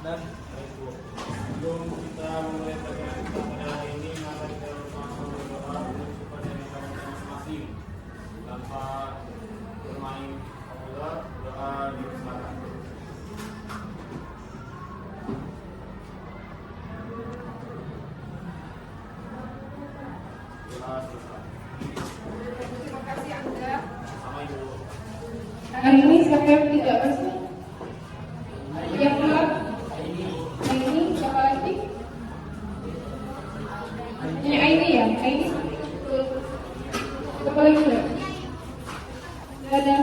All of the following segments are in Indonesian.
Sebelum kita mulai pelajaran kita pada hari ini, mari kita bersama berdoa kepada yang masing-masing tanpa bermain bola, doa di sana. Terima kasih Angga. Sama Ibu. Hari ini siapa yang tidak masuk? Yang pulang? Ini siapa lagi? Ini Aini ya? Aini? Siapa lagi ya? Tidak ada.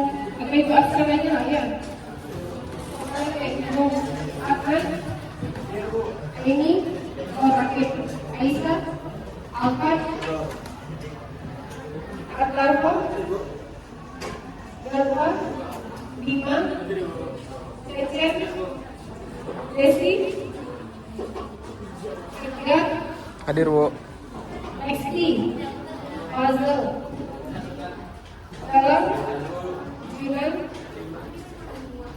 Apa itu asrama-nya lah ya? Ibu Ahmad? Aini? Oh, Rakib. Aisyah? Alfat? Atlarko? Galwa? Bima? Cecep? Desi? Tiga? Hadir, Bu. Lexi? Puzzle? Dalam? Junan?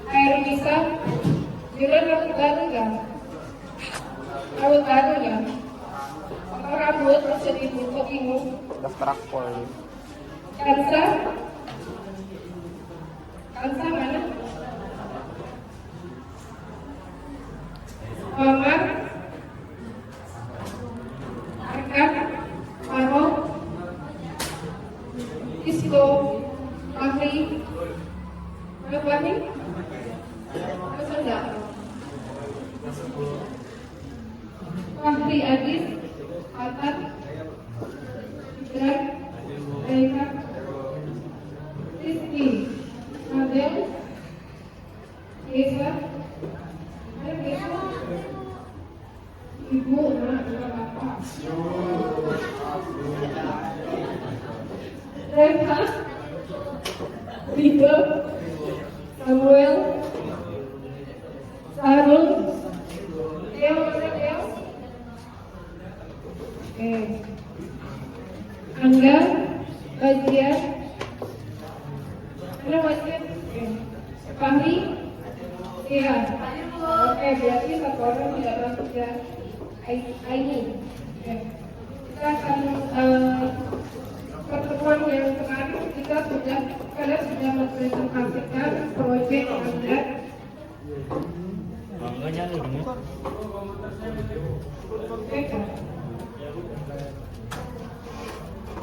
Air bisa? Junan rambut baru nggak? Rambut baru nggak? Atau rambut terus jadi bentuk bingung? Daftar akpol. Kansa? Kansa mana? Muhammad? Arkan? Maro? Isko? Fahri? Mana Fahri? Masa enggak? Fahri Adis? Altan? Hidrat? Aika? Rizky? Abel? Yesa? Ada Yesa? Ibu, anak, bapak. Reva? Rido? Samuel? Sarul? Theo, mana Theo? Angga? Bajia? Mana Wajib? Fahri? Iya. Oke, berarti satu orang tidak masuk ya. Aini. Kita akan pertemuan yang kemarin kalian sudah mempresentasikan proyek Anda. Bangganya nih dong. Oke kan?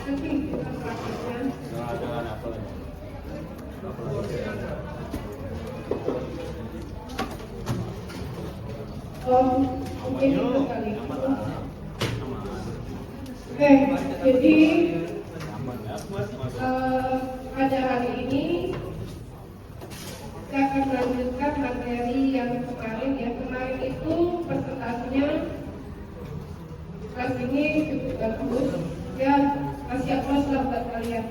Nanti kita praktekkan. Dengan apa lagi? Mungkin itu kali. Jadi pada hari ini kita akan melanjutkan materi yang kemarin. Yang kemarin itu presentasinya kelas ini cukup bagus. Ya, kasih aplaus lah buat kalian.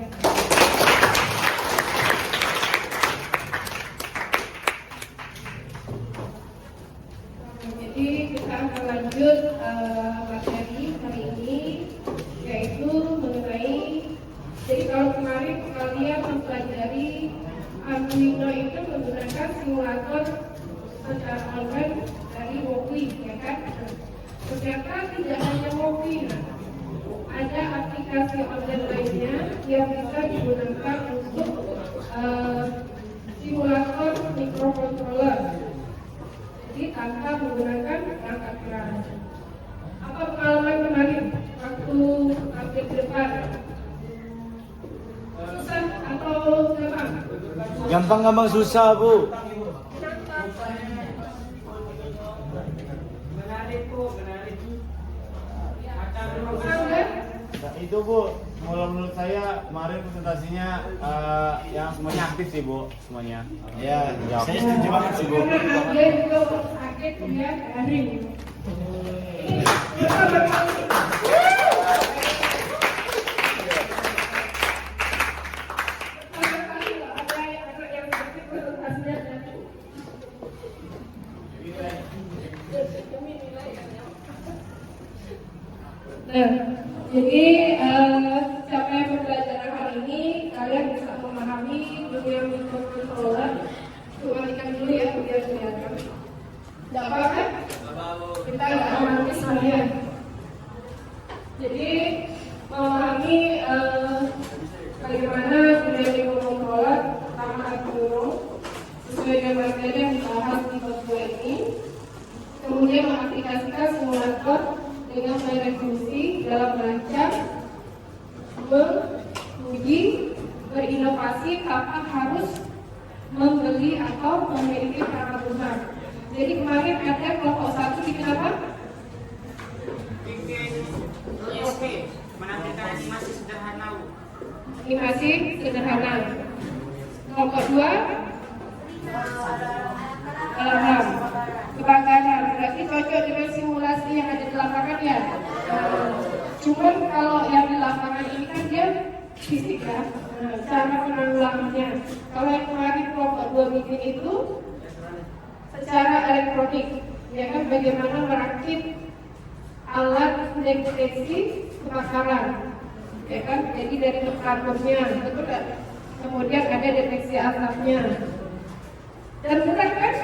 Jadi kita akan lanjut materi hari ini, yaitu mengenai, jadi kalau kemarin kalian mempelajari Arduino itu menggunakan simulator secara online dari Woki, ya kan? Ternyata tidak hanya Woki, ada aplikasi online lainnya yang bisa digunakan untuk simulator microcontroller. Jadi tanpa menggunakan perangkat keras. Apa pengalaman kemarin waktu tampil ke depan? Susah atau gampang? Gampang susah, Bu. Nah, itu Bu, menurut saya kemarin presentasinya yang semuanya aktif sih Bu, semuanya. Ya, saya setuju banget sih Bu. Karena dia juga sakit ya hari ini. Nah, jadi capaian pembelajaran hari ini kalian bisa memahami dunia microcontroller. Coba dulu ya biar kelihatan. Tidak apa-apa. bagaimana menjadi mengelola utama Arduino sesuai dengan materi yang dibahas di bab 2 ini, kemudian mengaplikasikan simulator dengan merevolusi dalam rangka menguji berinovasi tanpa harus membeli atau memiliki perangkat lunak. Jadi kemarin ada kelompok 1 bikin apa? Bikin ISP, menampilkan animasi sederhana. Animasi sederhana. Kelompok 2 alarm kebakaran. Berarti cocok dengan simulasi yang ada di lapangan ya. Cuman kalau yang di lapangan ini kan dia fisik ya. Cara penanggulangannya. Kalau yang kemarin kelompok 2 bikin itu secara elektronik, ya kan, bagaimana merakit alat deteksi kebakaran, ya kan, jadi dari kartonnya, betul kan? Kemudian ada deteksi asapnya, dan mudah kan?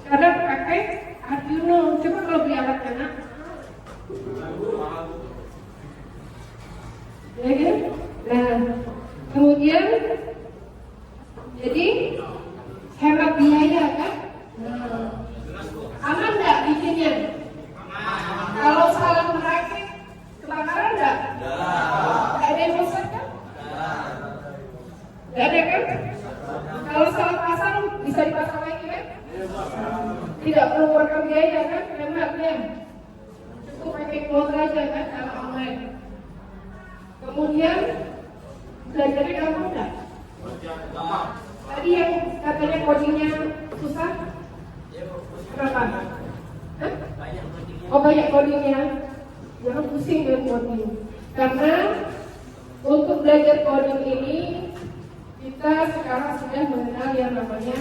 Karena pakai Arduino. Coba kalau beli alat anak, ya kan? Nah, kemudian jadi hemat biaya kan? Aman nggak bikinnya? Kalau salah merakit kebakaran nggak? Nggak ada yang rusak kan? Nggak ada kan? Kalau salah pasang bisa dipasang lagi kan? Tidak perlu mengeluarkan biaya kan? Hematnya cukup pakai kuota aja kan kalau online. Kemudian belajarnya gampang nggak? Tadi yang katanya codingnya susah, kenapa? Hah? Oh, banyak codingnya. Jangan pusing dengan coding. Karena untuk belajar coding ini kita sekarang sudah mengenal yang namanya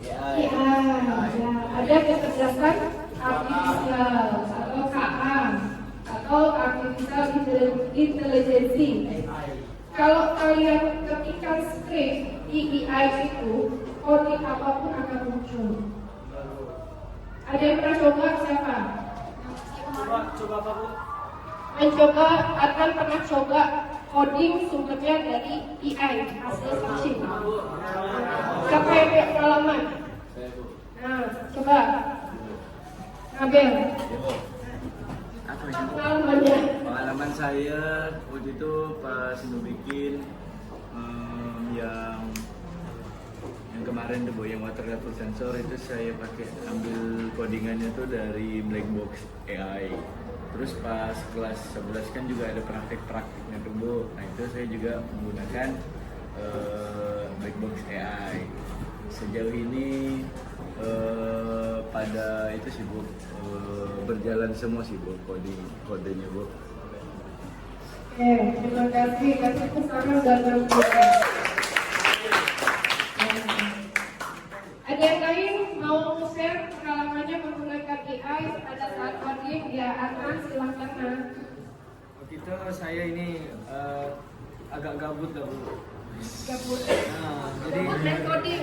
AI. Ya, ada kecerdasan artifisial atau KA atau artificial intelligence. Kalau kalian ketikkan script EEI itu, coding apapun akan muncul. Ada yang pernah coba siapa? Coba apa Bu? Mencoba akan pernah coba coding sumbernya dari AI, hasil searching. Siapa yang punya pengalaman? Nah, coba. Abel. Pengalamannya. Pengalaman saya waktu itu pas mau bikin yang kemarin The Boyang Water Level Sensor itu saya pakai ambil codingannya tuh dari Blackbox AI. Terus pas kelas 11 kan juga ada praktek-prakteknya tuh Bu. Nah itu saya juga menggunakan Blackbox AI. Sejauh ini pada itu sih Bu, berjalan semua sih Bu kodenya Bu. Terima kasih. Kasih pesanan dan bantuan. Ada yang lain mau share pengalamannya menggunakan AI pada saat coding? Ya, Adnan silahkan. Waktu itu saya ini agak gabut lah Bu. Gabut. Nah, jadi Dan coding.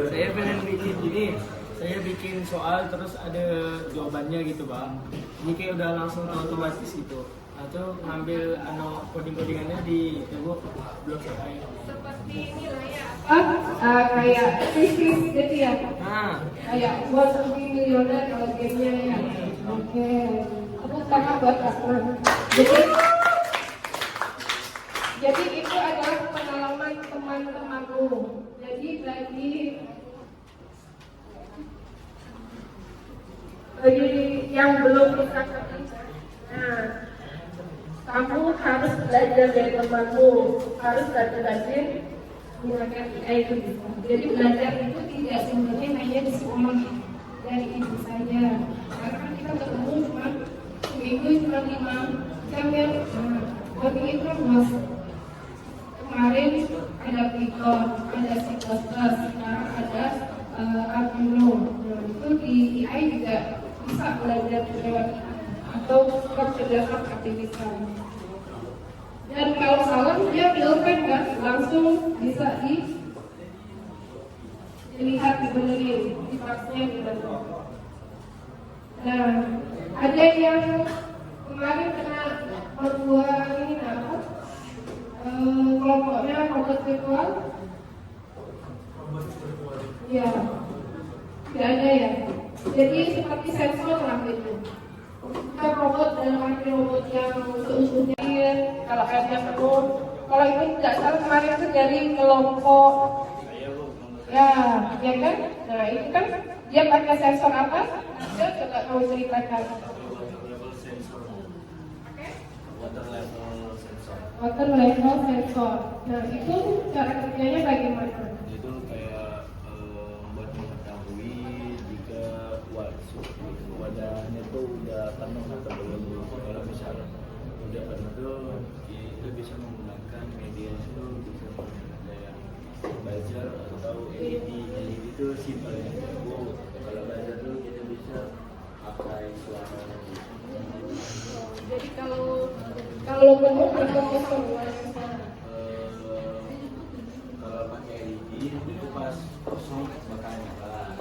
saya pengen bikin gini. Saya bikin soal terus ada jawabannya gitu Bang. Ini kayak udah langsung otomatis gitu. Atau ngambil coding-codingannya di blog AI. Seperti ini lah ya. Kayak bisnis gitu ya. Nah, Kayak buat lebih milioner kalau gamenya ya. Oke. Tepuk tangan buat Adnan. Jadi itu adalah pengalaman teman-temanku. Jadi bagi yang belum bisa kerja, nah, kamu harus belajar dari temanmu, harus rajin menggunakan AI itu. Jadi belajar itu tidak sebenarnya hanya di sekolah dari ibu saja. Karena kan kita ketemu cuma seminggu cuma 5 jam ya. Coding itu luas. Kemarin ada Python, ada C++, sekarang ada Arduino. Nah, itu di AI juga bisa belajar lewat atau kecerdasan artifisial. Dan kalau salah dia real-time kan, langsung bisa dilihat, dibenerin, dipaksa dibenerin. Nah, ada yang kemarin kena membuat ini apa? Kelompoknya robot virtual. Ya, tidak ada ya. Jadi seperti sensor lah itu. Kita robot dalam arti robot yang seutuhnya. Kalau airnya penuh, kalau itu tidak salah kemarin itu dari kelompok. Ya, ya kan? Nah itu kan dia pakai sensor apa? Dia coba kamu ceritakan. Water level sensor. Nah itu cara kerjanya bagaimana? Itu kayak buat mengetahui jika wadahnya itu udah penuh atau belum. Kalau misalnya udah penuh tuh itu bisa menggunakan media itu bisa menggunakan yang buzzer atau LED. LED itu simpelnya. Kalau buzzer tuh kita bisa pakai suara. Jadi kalau penuh atau kosong? Kalau pakai LED itu pas kosong bakal nyala.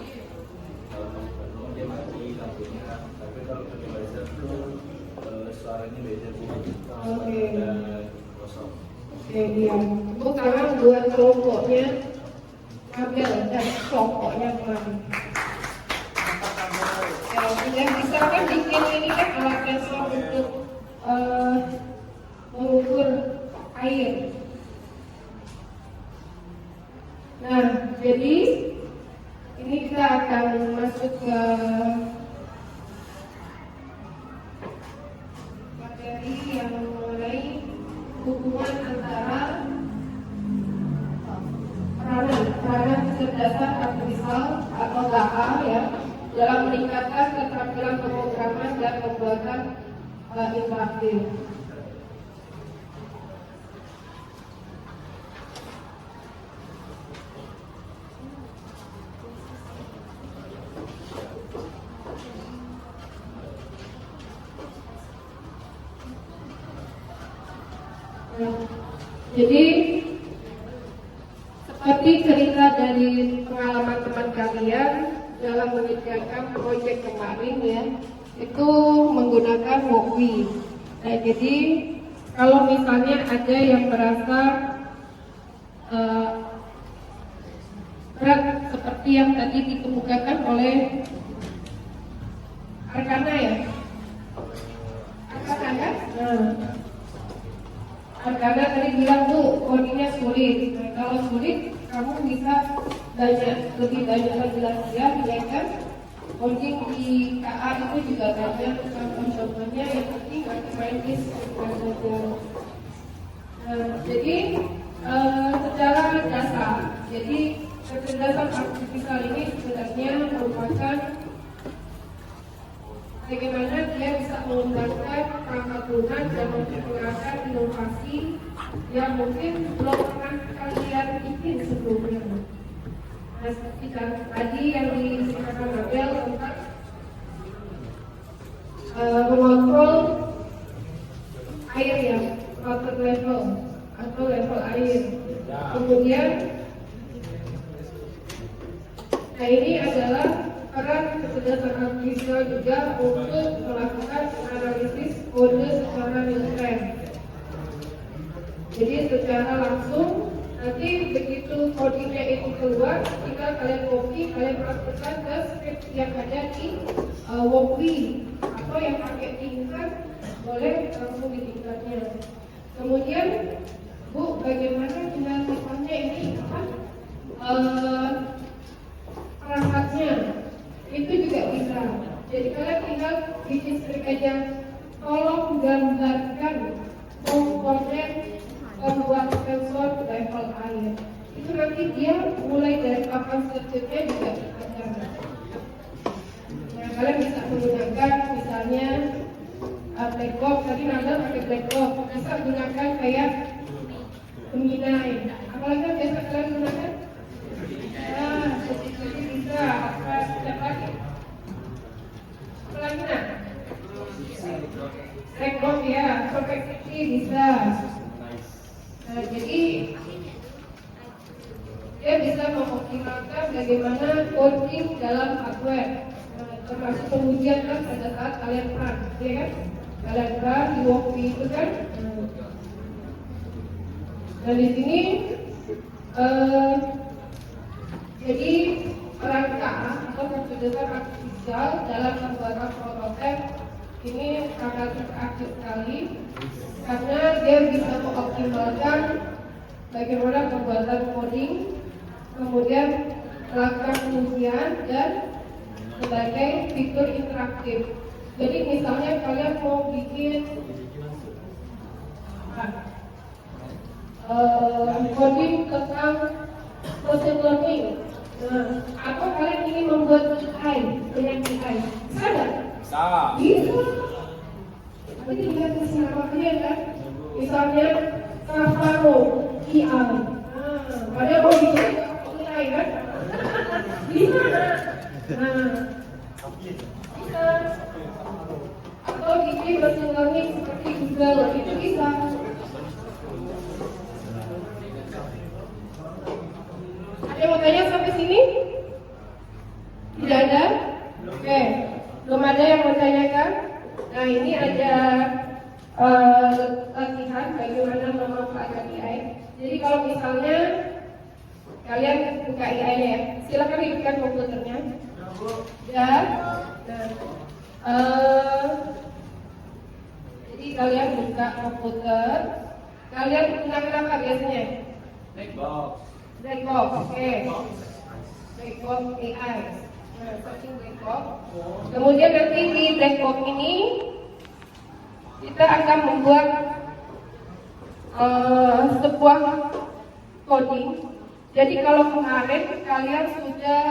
Kalau penuh dia mati lampunya. Tapi kalau pakai buzzer tuh suaranya beda sih. Oke. Dan kosong. Oke, iya. Sekarang buat kelompoknya kabel dan kelompoknya kemarin. Ya, sudah bisa kan bikin ini kan alat sensor untuk mengukur air. Nah, jadi ini kita akan masuk ke materi yang mengenai hubungan antara peranan kecerdasan artifisial atau AI ya dalam meningkatkan keterampilan pemrograman dan pembuatan interaktif. Jadi seperti cerita dari pengalaman teman kalian dalam mengerjakan proyek kemarin ya, itu menggunakan Walkme. Nah, jadi kalau misalnya ada yang merasa berat seperti yang tadi dikemukakan oleh Arkana ya, Arkana kan? Karena tadi bilang tuh codingnya sulit. Nah, kalau sulit, kamu bisa lebih banyak belajar, ya kan? Coding di KA itu juga banyak contoh-contohnya. Yang penting nanti main belajar. Nah, jadi secara dasar, jadi kecerdasan artifisial ini sebenarnya merupakan bagaimana dia bisa mengembangkan perangkat lunak dan menciptakan inovasi yang mungkin belum pernah kalian bikin sebelumnya. Nah, seperti tadi yang diceritakan Abel tentang mengontrol air ya, water level atau level air. Kemudian, nah ini adalah peran kecerdasan artifisial juga untuk melakukan analisis kode secara real time. Jadi secara langsung nanti begitu codingnya itu keluar, tinggal kalian copy, kalian masukkan ke script yang ada di Walkme atau yang pakai tingkat boleh langsung di tingkatnya. Kemudian, Bu, bagaimana dengan misalnya ini apa? Perangkatnya itu juga bisa. Jadi kalian tinggal bikin script aja. Tolong gambarkan komponen pembuat sensor level air. Itu nanti dia mulai dari papan sirkuitnya juga ada. Nah, kalian bisa menggunakan misalnya black box. Tadi Nanda pakai black box. Bisa gunakan kayak Gemini. Apalagi yang biasa kalian gunakan? Nah, seperti bisa. Apa lagi? Apalagi nak? Black box ya. Perfectity bisa. Nah, jadi dia bisa mengoptimalkan bagaimana coding dalam hardware, termasuk pengujian kan pada saat kalian run, ya kan? Kalian kan di Woki itu kan. Dan di sini jadi rangka atau keputusan artifisial dalam pembuatan prototipe ini sangat aktif sekali karena dia bisa mengoptimalkan bagaimana pembuatan coding, kemudian melakukan pengujian dan sebagai fitur interaktif. Jadi misalnya kalian mau bikin coding tentang machine learning, atau kalian ingin membuat AI dengan AI, bisa nggak? Bisa. Tapi dilihat di nama kalian kan, misalnya Kavaro AI. Padahal mau bikin AI kan? Bisa. Bisa. Atau bikin machine learning seperti Google itu bisa. Ada yang mau tanya sampai sini? Tidak ada? Oke, belum ada yang mau tanyakan? Nah ini ada latihan bagaimana memanfaatkan AI. Jadi kalau misalnya kalian buka AI-nya ya, silakan hidupkan komputernya. Ya. Jadi kalian buka komputer, kalian gunakan apa biasanya? Black box, oke. Black box AI. Nah, searching black box. Kemudian nanti di black box ini kita akan membuat sebuah coding. Jadi kalau kemarin kalian sudah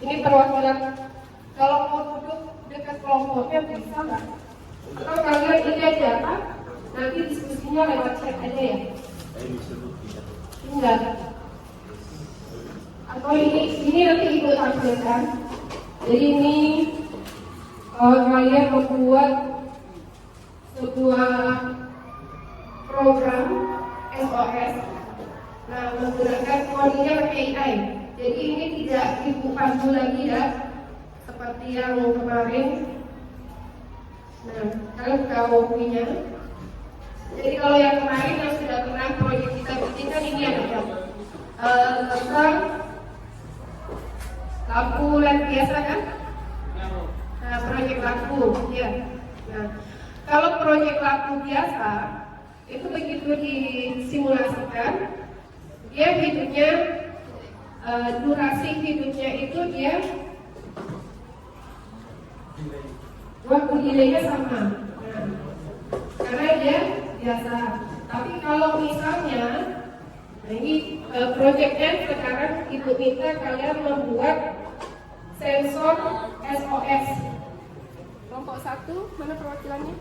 ini perwakilan, kalau mau duduk dekat kelompoknya bisa nggak? Atau kalian ini aja kan? Nanti diskusinya lewat chat aja ya? Enggak. Atau ini nanti ibu tampilkan. Jadi ini kalian membuat sebuah program SOS. Nah, menggunakan codingnya pakai AI. Jadi ini tidak ibu pandu lagi ya, seperti yang kemarin. Nah, kalian tahu punya. Jadi kalau yang kemarin yang sudah pernah proyek kita bikin kan ini ada tentang lampu LED biasa kan? Nah, proyek lampu, ya. Nah, kalau proyek lampu biasa itu begitu disimulasikan, dia hidupnya durasi hidupnya itu dia waktu delaynya sama. Nah, karena dia biasa. Tapi kalau misalnya, nah ini proyeknya sekarang ibu minta kalian membuat sensor SOS. Kelompok 1, mana perwakilannya?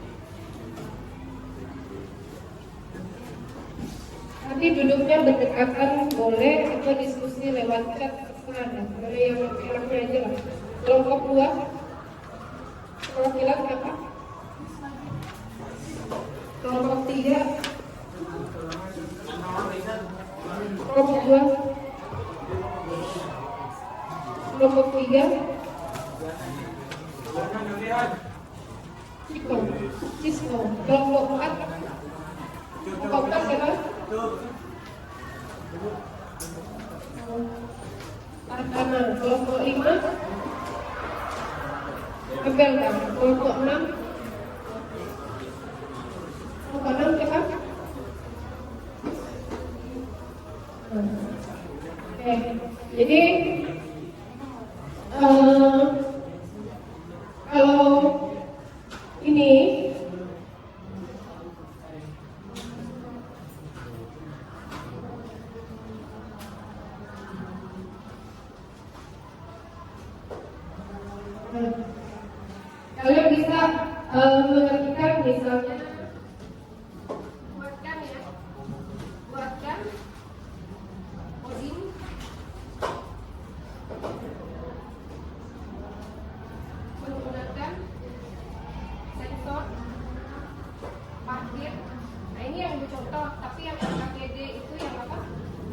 Nanti duduknya berdekatan boleh atau diskusi lewat chat terserah. Mana yang enaknya aja lah. Kelompok 2, perwakilan apa? Kelompok 3, kelompok 2, kelompok 3, Cisco, kelompok 4, kelompok 4 siapa? Pertama, kelompok 5, Abel kan? Kelompok 6, kelompok 6 siapa? Oke, jadi kalau ini kalian bisa mengertikan misalnya buatkan coding menggunakan sensor parkir. Nah ini yang contoh, tapi yang KPD itu yang apa?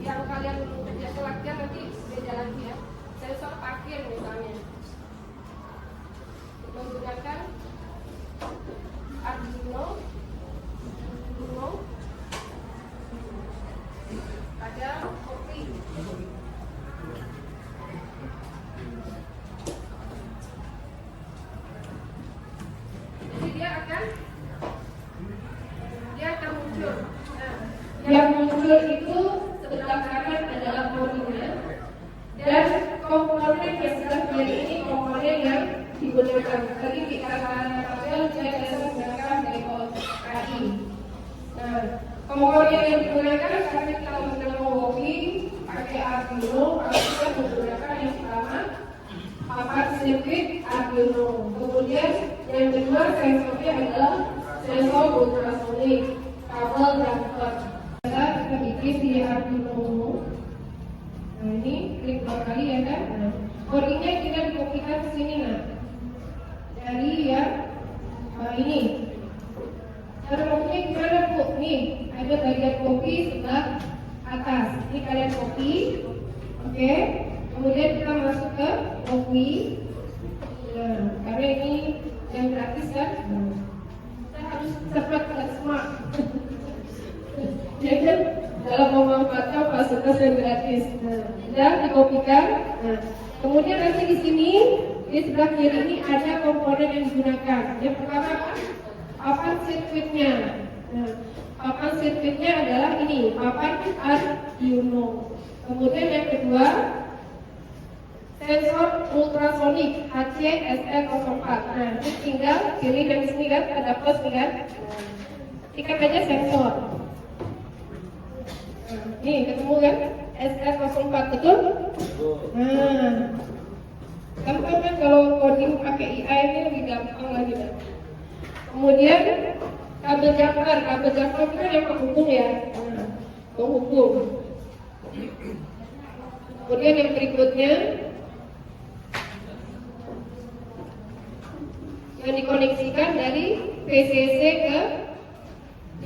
Yang kalian kerja latihan nanti beda lagi ya. Sensor parkir misalnya menggunakan Yang muncul itu sebelah kanan adalah bodinya, dan komponen yang sebelah kiri ini komponen yang digunakan. Tadi kita tabel saya biasa menggunakan dekor kaki. Nah, komponen yang digunakan karena kita menggunakan walking pakai Arduino, kita menggunakan yang pertama papan sirkuit Arduino. Kemudian yang kedua sensornya adalah sensor ultrasonik, kabel jumper. Kita bikin di Arduino. Nah ini klik dua kali ya kan. Nah, codingnya kita dikopikan ke sini nah. Dari ya ini. Cara copy gimana Bu? Nih ada bagian copy sebelah atas. Ini kalian copy, oke. Kemudian kita masuk ke copy. Nah, karena ini yang gratis kan. Kita harus cepat dan smart. Jadi dalam memanfaatkan fasilitas yang gratis. Nah, sudah dikopikan. Nah, kemudian nanti di sini di sebelah kiri ini ada komponen yang digunakan. Yang pertama papan sirkuitnya. Nah, papan sirkuitnya adalah ini, papan Arduino. Kemudian yang kedua sensor ultrasonik HC-SL04. Nah, ini tinggal pilih yang sini kan, ada plus nih kan. Tiket aja sensor. Nih ketemu kan SL04 betul? Nah, gampang kan kalau coding pakai AI ini lebih gampang lagi kan. Kemudian kabel jumper itu kan yang penghubung ya. Nah, penghubung. Kemudian yang berikutnya yang dikoneksikan dari VCC ke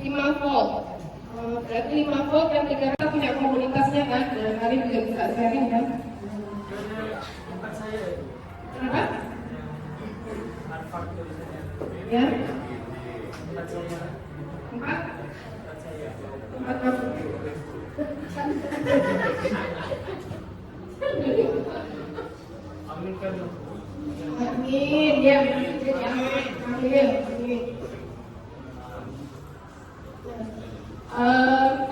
5 volt. Berarti 5 volt yang kita punya komunitasnya kan. Nah, kalian juga bisa sharing kan. Kenapa? Ya. Empat kamu. Amin ya. Amin.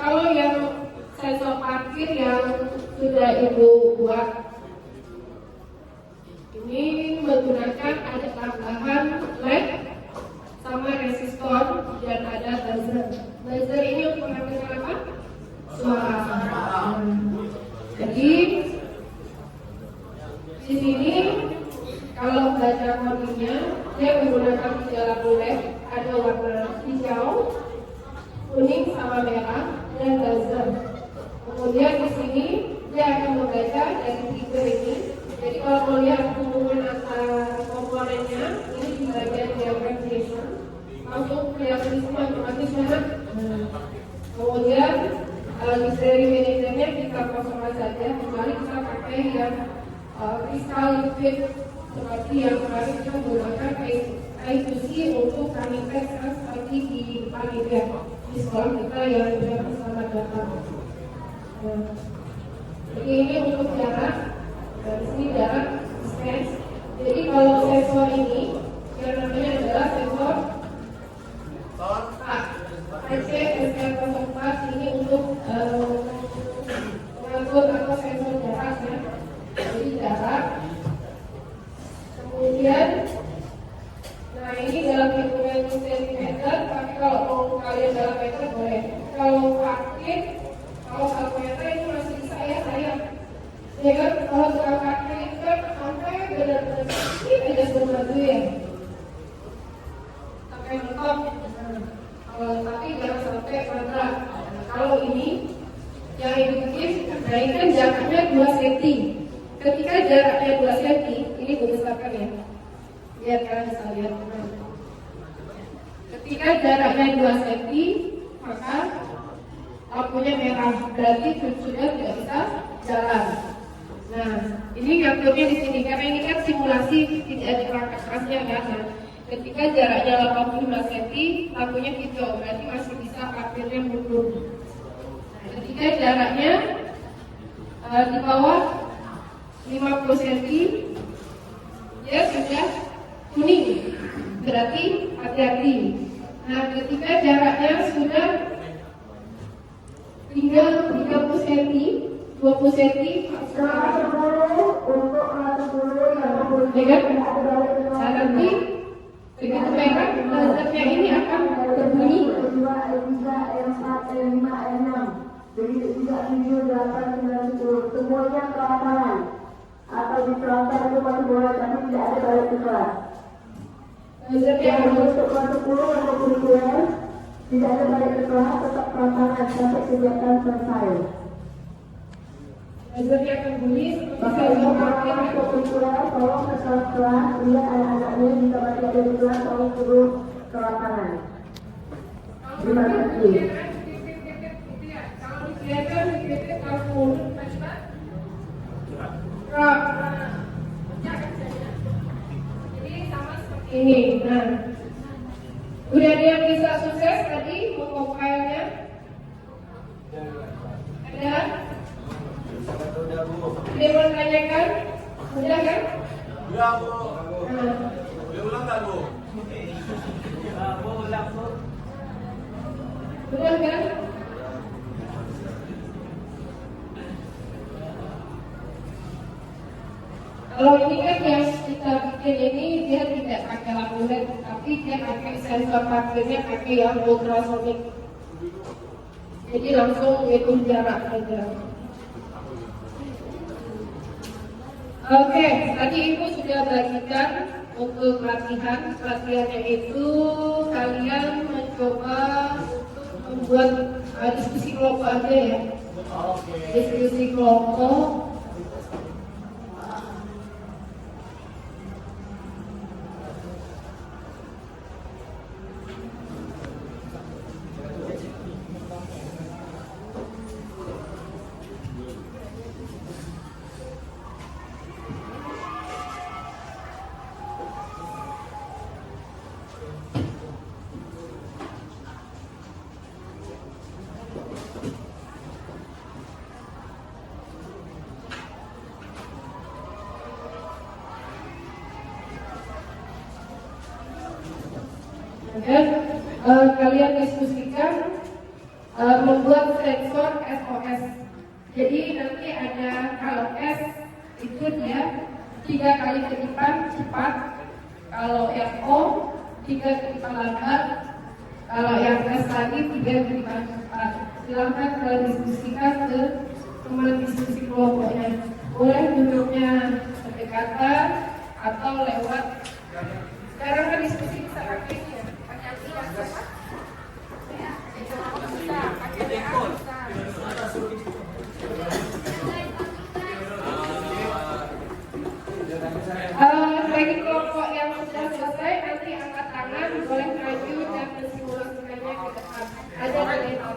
Kalau yang sensor parkir yang sudah Ibu buat ini menggunakan ada tambahan LED sama resistor dan ada buzzer. Buzzer ini untuk mengambil apa? Suara. Jadi di sini kalau baca codingnya dia menggunakan 3 LED, ada warna hijau, kuning sama merah dan buzzer. Kemudian di sini dia akan membaca dari figur ini. Jadi kalau melihat hubungan antara komponennya ini di bagian diagram station, langsung kelihatan di sini otomatis mana. Kemudian dari manajernya kita kosongkan saja, kembali kita pakai yang kristal liquid seperti yang kemarin kita menggunakan I2C untuk running test seperti di depan ini ya, di sekolah kita yang sudah bersama datang. Jadi ini untuk jarak, dari sini jarak distance. Jadi kalau sensor ini yang namanya adalah sensor HC-SL04 ini untuk mengatur atau sensor jarak ya. Jadi jarak. Kemudian, nah ini dalam hitungan sentimeter, tapi kalau mau kalian dalam meter boleh. Kalau parkir, kalau 1 meter ini masih bisa ya saya. Ya kan, kalau dalam parkir itu kan sampai benar-benar sedikit aja bermaju ya. Sampai mentok. Tapi jangan sampai pada. Kalau ini yang induktif, nah ini kan jaraknya 2 cm. Ketika jaraknya 2 cm, ini besarkan ya. Biar kalian bisa lihat. Ketika jaraknya 2 cm, maka lampunya merah, berarti sudah tidak bisa jalan. Nah, ini ngaturnya di sini karena ini kan simulasi tidak ada perangkat kerasnya kan. Nah, ketika jaraknya 85 cm, lampunya hijau, berarti masih bisa parkirnya mundur. Ketika jaraknya di bawah 50 cm, ya sudah kuning, berarti hati-hati. Nah, ketika jaraknya sudah tinggal 30 cm, 20 cm, untuk alat dulu yang ya kan? Nah, nanti begitu merah, lazernya ini akan berbunyi. R2, R3, R4, R5, R6. Jadi tidak 7, 8, 9, 10. Semuanya ke lapangan. Atau di pelontar itu masih boleh, tapi tidak ada balik ke kelas. Lazernya Yang akan untuk kelas 10 atau kurikuler, tidak ada balik ke kelas, tetap ke lapangan sampai kegiatan selesai. lazernya akan bunyi seperti Maka saya untuk pakai. untuk kurikuler, tolong ke kelas, lihat anak-anaknya jika masih ada di kelas, tolong turun ke lapangan. Terima kasih. Kalau dikelihatkan, kalau jadi sama seperti ini. Nah, udah ada yang bisa sukses tadi mengcompile-nya? Ada? Dia mau tanyakan? Udah kan? Udah Bu. Nah, Boleh ulang nggak Bu? udah kan? Kalau ini kan yang kita bikin ini dia tidak pakai lampu LED, tapi dia pakai sensor parkirnya pakai yang ultrasonic. Jadi langsung hitung jarak aja. Oke, tadi Ibu sudah bagikan untuk latihan. Latihannya itu kalian mencoba membuat diskusi kelompok aja ya. Diskusi kelompok. Dan kalian diskusikan membuat sensor SOS. Jadi nanti ada kalau S itu dia 3 kali kedipan cepat, kalau yang O 3 kedipan lambat, kalau yang S lagi 3 kedipan cepat. Silahkan kalian diskusikan ke teman diskusi kelompoknya. Boleh duduknya berdekatan atau lewat. Sekarang kan diskusi bisa pakai ini ya. Bagi kelompok yang sudah selesai nanti angkat tangan, boleh maju dan mensimulasikannya ke depan. Ada kalian.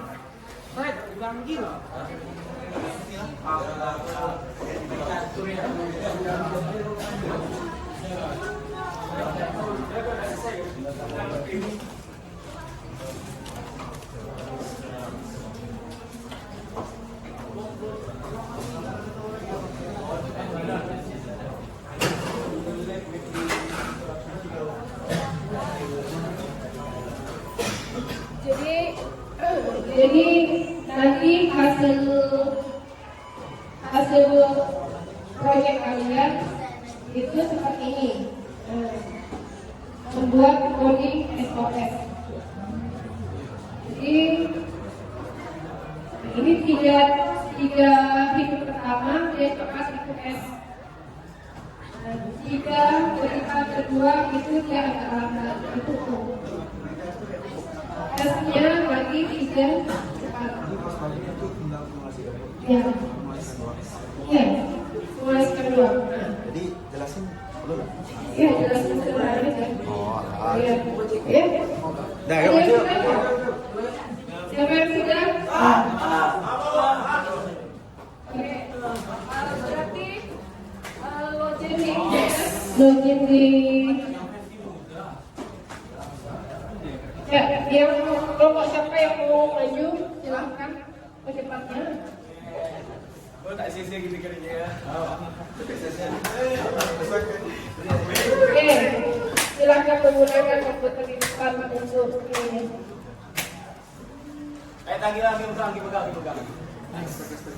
Jadi nanti hasil proyek kalian itu seperti ini, membuat coding SOS. Jadi ini tiga hitung pertama dia cepat itu S. 3 berita kedua itu dia agak lambat itu O. S-nya lagi 3 cepat. Ya. Ya. Mulai kedua. Jadi jelasin dulu lah. Ya, jelasin sebenarnya kan. Oh, Ya. Ya. Dah, yuk maju. Siapa yang sudah? Oke. Berarti login di ya, yang kelompok siapa yang mau maju silahkan secepatnya. Oh, tak sia-sia gitu kerja ya. Oke, silahkan menggunakan komputer di depan untuk ini. Lagi pegang.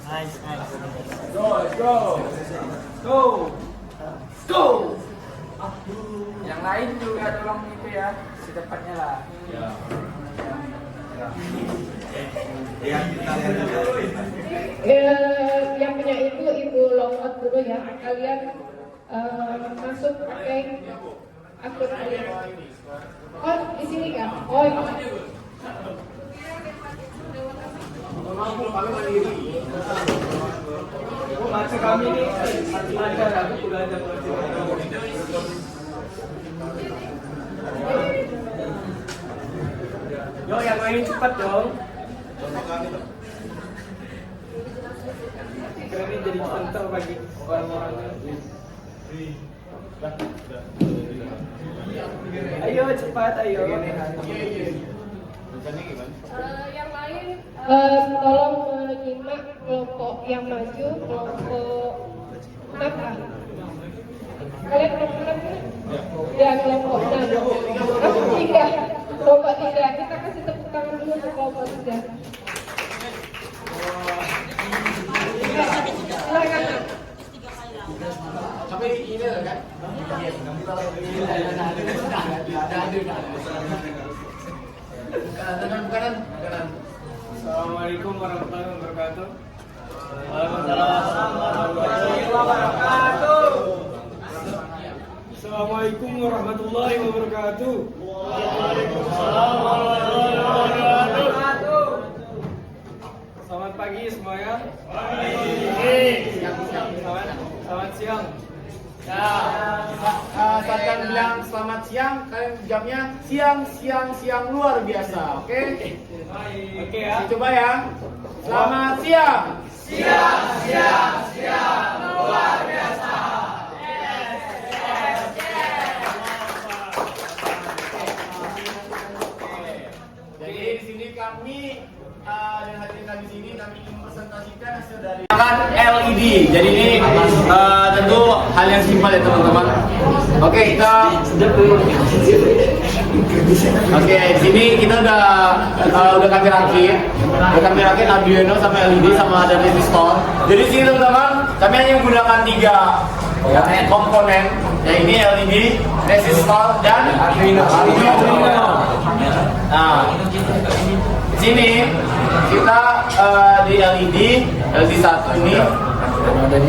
Nice. Go, let's go. Go. Yang lain juga tolong itu ya, secepatnya lah. Ya. Yang punya ibu lompat dulu ya. Kalian masuk pakai akun kalian. Oh, di sini kan? Oh, Masa kami ini ada aku sudah ada. Yo, yang lain cepat dong. Kami jadi contoh bagi orang-orang. Ayo cepat, ayo. yang lain tolong menyimak kelompok yang maju, kelompok apa? Kalian kelompok apa? Ya, kelompok 6. Kelompok 3. Kelompok 3. Kita kasih tepuk tangan dulu untuk kelompok 3. Silakan. Sampai ini kan? Kanan. Assalamualaikum warahmatullahi wabarakatuh. Waalaikumsalam warahmatullahi wabarakatuh. Assalamualaikum warahmatullahi wabarakatuh. Waalaikumsalam warahmatullahi wabarakatuh. Selamat pagi semuanya. Selamat siang. Saat kalian bilang selamat siang, kalian jamnya siang luar biasa, oke? Oke ya. Coba ya. Selamat siang. Luar biasa. Jadi di sini kami dan hadirkan di sini kami ingin presentasikan hasil dari LED. Jadi ini tentu hal yang simpel ya teman-teman. Oke, kita di sini kita udah kami rakit Arduino sama LED sama ada resistor. Jadi di sini teman-teman kami hanya menggunakan 3 komponen, ya ini LED, resistor dan Arduino. Nah, di sini kita di LED 1 ini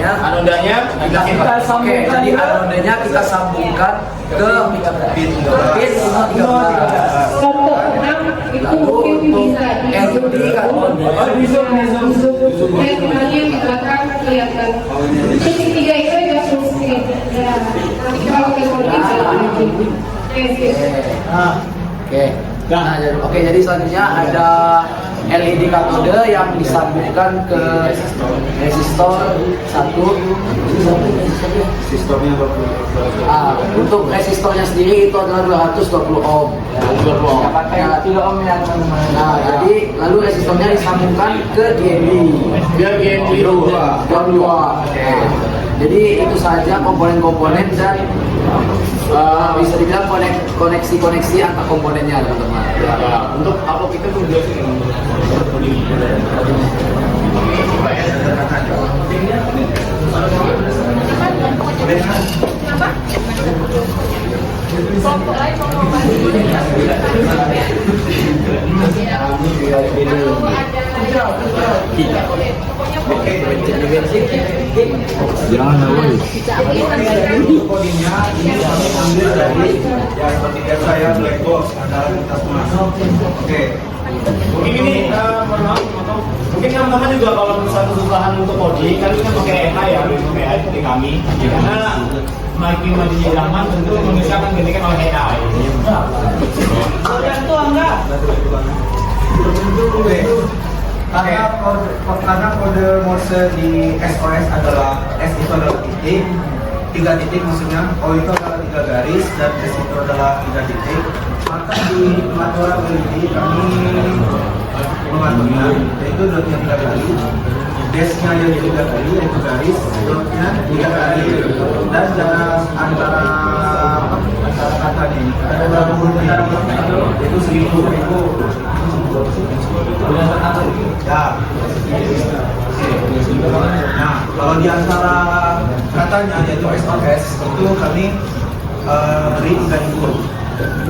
anodanya kita sambungkan di anodanya kita sambungkan ke pin 13. Kelompok 6 itu mungkin bisa LED katode. Saya kenalnya di belakang kelihatan. Terus yang 3 itu ya full screen. Ya, nanti kalau Oke, jadi selanjutnya ada LED katode yang disambungkan ke resistor 1. Sistemnya Untuk resistornya sendiri itu adalah 220 ohm. Ya, pakai 3 ohm yang Nah, jadi lalu resistornya disambungkan ke GND. biar GND 2. Jadi itu saja komponen-komponen dan bisa dibilang koneksi-koneksi antar komponennya teman-teman. Ya, untuk apa kita tuh jelasin jangan awal. Kodenya ini kami ambil dari yang seperti saya black box antara kita semua. Oke. mungkin ini mohon maaf, mungkin teman-teman juga kalau misalnya kesusahan untuk coding kan kita pakai EHA ya, pakai EHA seperti kami karena makin maju zaman tentu manusia akan gantikan oleh AI. Oke. Karena kode Morse di SOS adalah S itu adalah titik, 3 titik maksudnya, O itu adalah 3 garis dan S itu adalah 3 titik. Maka di pengaturan LED kami mengaturnya yaitu dotnya 3 kali, dash-nya yang 3 kali yaitu garis, dotnya 3 kali dan jarak antara katanya ini. Ada berapa puluh itu 1.000. Ya. Nah, kalau di antara katanya yaitu SOS itu kami beri 3.000.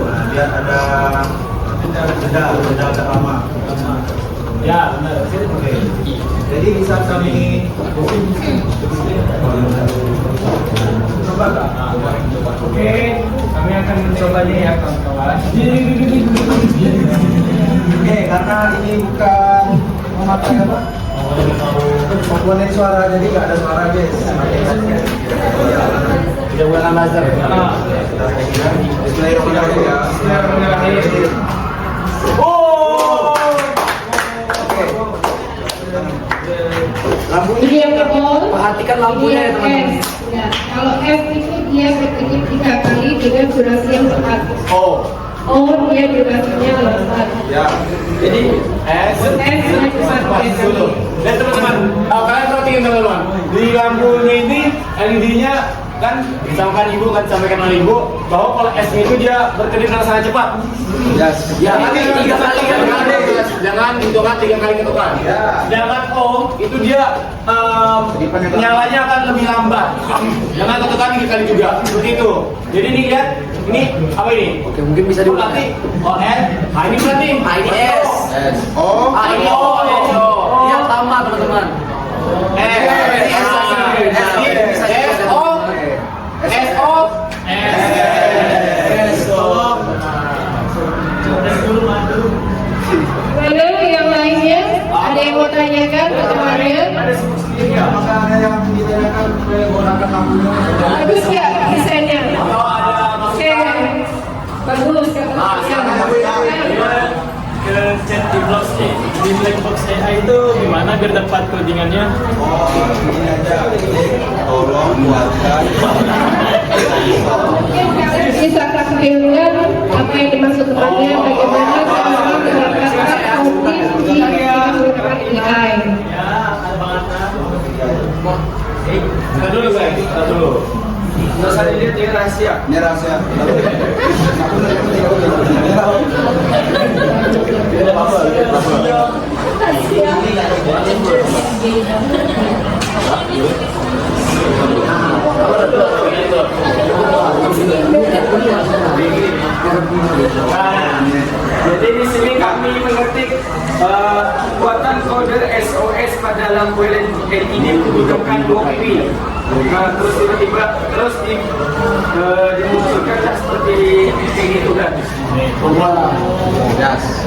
Nah, biar ada jeda agak lama. Ya, benar. Oke. Jadi bisa kami coba Kak? Oke, kami akan mencobanya ya kawan-kawan. Oke, karena ini bukan memakai apa? Komponen suara, jadi nggak ada suara guys. Tidak menggunakan laser. Bismillahirrahmanirrahim ya. Bismillahirrahmanirrahim. Ini yang betul. Perhatikan lampunya ya teman-teman. S. Ya, kalau F itu dia berkedip 3 kali dengan durasi yang cepat. O dia durasinya lambat. Ya. Jadi S yang cepat. S dulu. Dan teman-teman, kalian perhatikan teman-teman, di lampunya ini LED-nya kan disampaikan ibu bahwa kalau S itu dia berkedip dengan sangat cepat. Ya, nanti 3 kali kan. Jangan hitungan 3 kali ketukan. Ya. Sedangkan O itu dia nyalanya akan lebih lambat. Jangan ketukan 3 kali juga. Seperti itu. Jadi ini lihat, ini apa ini? Oke, mungkin bisa diulang. Berarti O N. Ini berarti. Ini S. Oh. Ini O. Yang lama teman-teman. Lalu yang lainnya ada yang mau tanyakan bagaimana? Apakah ada yang ditanyakan menggunakan lampunya? Bagus ya desainnya. Oke, bagus. Ke chat di blog di black box AI itu gimana biar dapat codingannya? Oh, ini aja. Tolong buatkan. Mungkin kalian bisa tampilkan apa yang dimaksud temannya, bagaimana cara mendapatkan output di menggunakan AI. Ya, ada banget. Kita dulu guys, kita dulu. Nggak usah dilihat ya rahasia. Ini rahasia. Jadi di sini kami mengetik buatan kode SOS pada lampu LED membutuhkan 2 pin. Nah, terus tiba-tiba dimunculkan seperti gitu kan. Yes.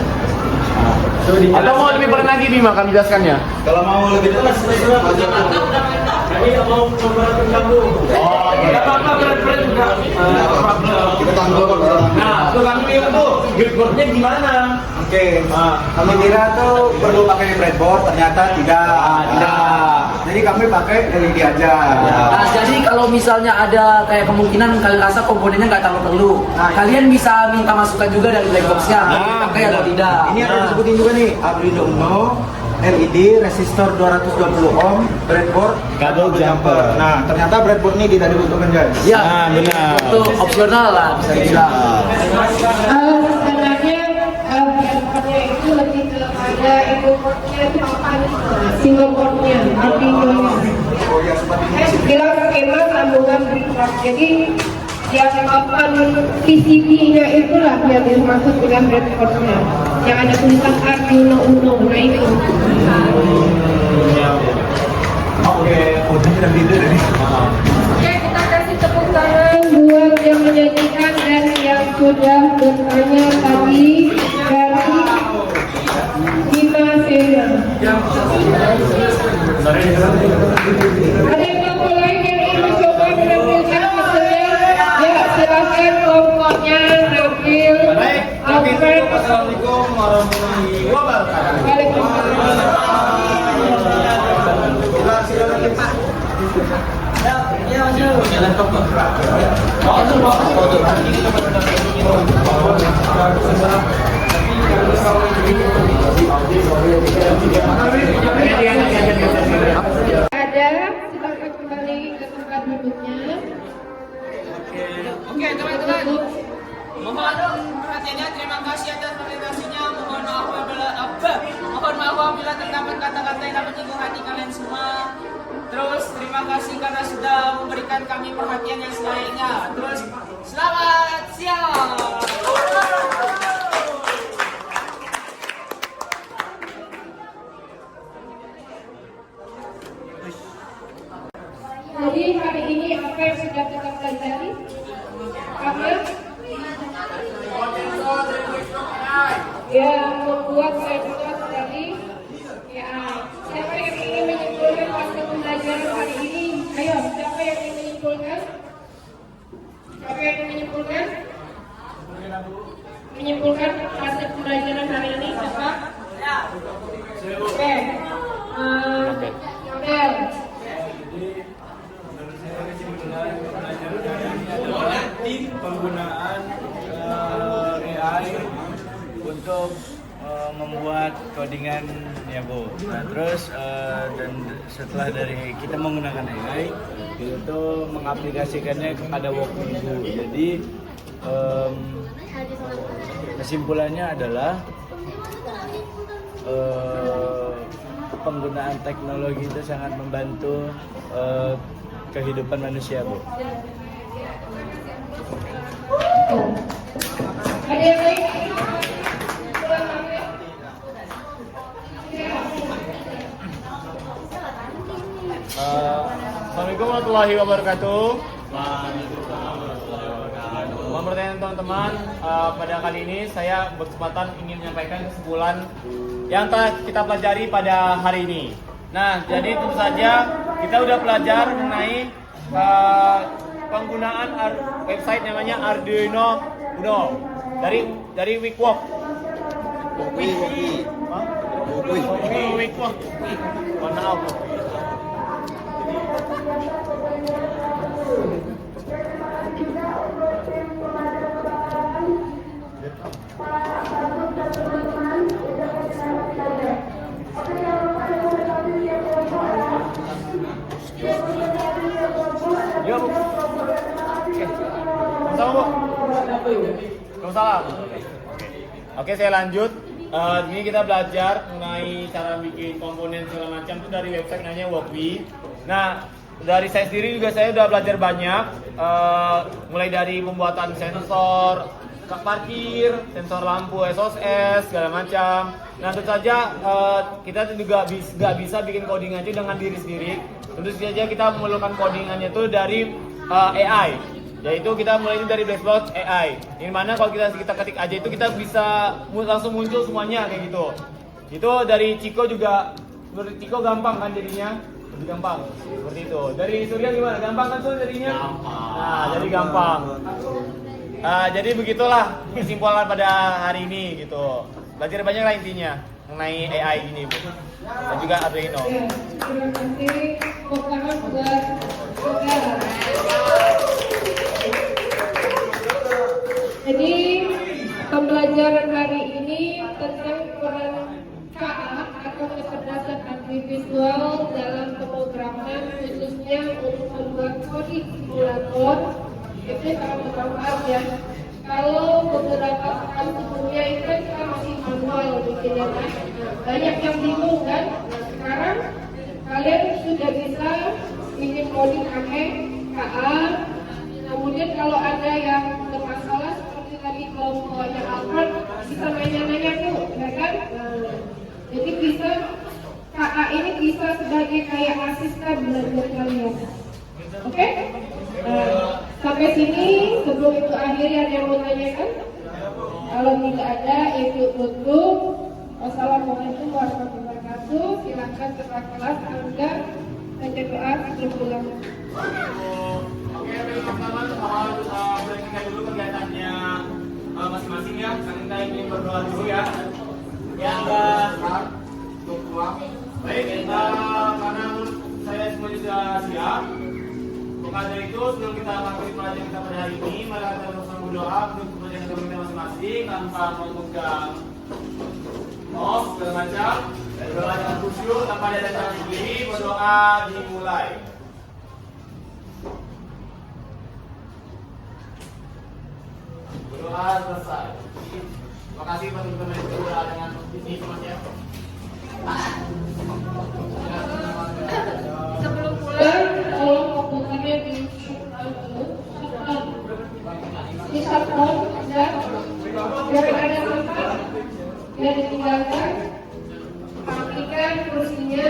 Atau mau lebih berat lagi Bima kami jelaskannya? Kalau mau lebih jelas, Kami mau memperhatikan kamu. Oh, Tidak apa-apa berat-berat juga. kita tanggung. Nah, tuh kami lihat tuh breadboardnya gimana? Oke, kami kira tuh perlu pakai breadboard, ternyata tidak. Jadi kami pakai LED aja. Nah, jadi kalau misalnya ada kayak kemungkinan kalian rasa komponennya nggak terlalu perlu, kalian bisa minta masukan juga dari black box-nya, pakai atau tidak. Ini ada disebutin juga nih, Arduino Uno, LED, resistor 220 ohm, breadboard, Kabel jumper. Nah, ternyata breadboard ini tidak dibutuhkan guys. Ya, benar. itu opsional lah bisa dibilang. Sebenarnya biasanya itu lebih kepada inputnya itu apa nih? Single portnya, Arduino-nya. Oh ya, seperti ini. Kira skema sambungan breadboard. Jadi yang papan PCB-nya itulah yang dimaksud dengan breadboard-nya. Yang ada tulisan Arduino Uno, nah itu. Oke, udah kita video ini. Oke, kita kasih tepuk tangan buat yang menyajikan dan yang sudah bertanya tadi dari Bima Sena. Ada yang lain yang ingin mencoba menampilkan hasilnya? Ya, silakan kelompoknya tampil. Alfred. Assalamualaikum warahmatullahi wabarakatuh. Waalaikumsalam. Ada, silakan kembali ke tempat duduknya. Oke, teman-teman. perhatiannya. Terima kasih atas validasinya. Mohon maaf apabila terdapat kata-kata yang dapat menyinggung hati kalian semua. Terus terima kasih karena sudah memberikan kami perhatian yang selayaknya. Terus selamat siang. Jadi hari ini apa yang sudah kita pelajari? Kamil? Yang membuat sensor dari AI. Siapa yang ingin menyimpulkan hasil pembelajaran hari ini? Ayo, siapa yang ingin menyimpulkan? Siapa yang ingin menyimpulkan? Menyimpulkan hasil pembelajaran hari ini, siapa? Oke. Kamil. Penggunaan AI untuk membuat codingan ya Bu. Nah terus dan setelah dari kita menggunakan AI itu mengaplikasikannya kepada workflow Bu. Jadi kesimpulannya adalah penggunaan teknologi itu sangat membantu kehidupan manusia Bu. Ada yang lain? Assalamualaikum warahmatullahi wabarakatuh. Mohon pertanyaan teman-teman, pada kali ini saya berkesempatan ingin menyampaikan kesimpulan yang telah kita pelajari pada hari ini. Nah, jadi tentu saja kita udah belajar mengenai penggunaan website namanya Arduino Uno dari Wikwork. Wikwork. Mohon maaf. Yo, Bu. Sama, Bu. Waalaikumsalam. Oke, saya lanjut. Ini kita belajar mengenai cara bikin komponen segala macam itu dari website namanya Workwi. Nah, dari saya sendiri juga saya udah belajar banyak, mulai dari pembuatan sensor parkir, sensor lampu SOS, segala macam. Nah, tentu saja kita juga nggak bisa bikin coding aja dengan diri sendiri. Tentu saja kita memerlukan codingannya itu dari AI. Yaitu kita mulai dari Blackbox AI. Di mana kalau kita ketik aja itu kita bisa langsung muncul semuanya kayak gitu. Itu dari Ciko juga, menurut Ciko gampang kan jadinya? Lebih gampang seperti itu. Dari Surya gimana? Gampang kan tuh jadinya? Gampang. Nah, jadi gampang. Jadi begitulah kesimpulan pada hari ini gitu. Belajar banyak lah intinya mengenai AI ini Bu. Dan juga Arduino. Ya, terima kasih. Pokoknya buat Jadi pembelajaran hari ini tentang peran KA atau kecerdasan artifisial dalam pemrograman khususnya untuk membuat coding simulator itu sangat bermanfaat ya. Kalau beberapa tahun sebelumnya itu kan kita masih manual bikinnya kan. Banyak yang bingung kan. Nah, sekarang kalian sudah bisa bikin coding pakai KA. Kemudian kalau ada yang bermasalah seperti tadi kelompoknya Alfred bisa nanya-nanya tuh, ya kan? Jadi bisa KA ini bisa sebagai kayak asisten belajar kalian. Oke? Sampai sini sebelum itu akhiri ada yang mau tanyakan? Kalau tidak ada, ikut tutup. Wassalamualaikum warahmatullahi wabarakatuh. Silakan ketua kelas Angga baca doa sebelum pulang. Oke, teman-teman, boleh kita dulu kegiatannya masing-masing ya. Kita ingin berdoa dulu ya. Ya, baik, kita karena saya semua sudah siap. Maka dari itu, sebelum kita mengakhiri pelajaran kita pada hari ini, mari kita bersama berdoa untuk pelajaran kita masing-masing tanpa memegang segala macam. Berdoa dengan khusyuk tanpa ada tangan sendiri. Berdoa dimulai. Berdoa selesai. Terima kasih Pak teman-teman yang sudah dengan ini semuanya. Sebelum pulang, tolong komputernya di shutdown dan biar ada tempat biar ditinggalkan. Pastikan kursinya,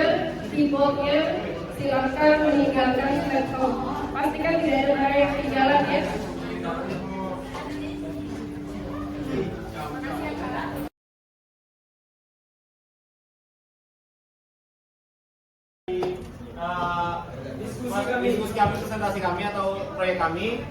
keyboardnya, silakan meninggalkan laptop. Pastikan tidak ada barang yang ketinggalan ya. Diskusi kami, presentasi kami atau proyek kami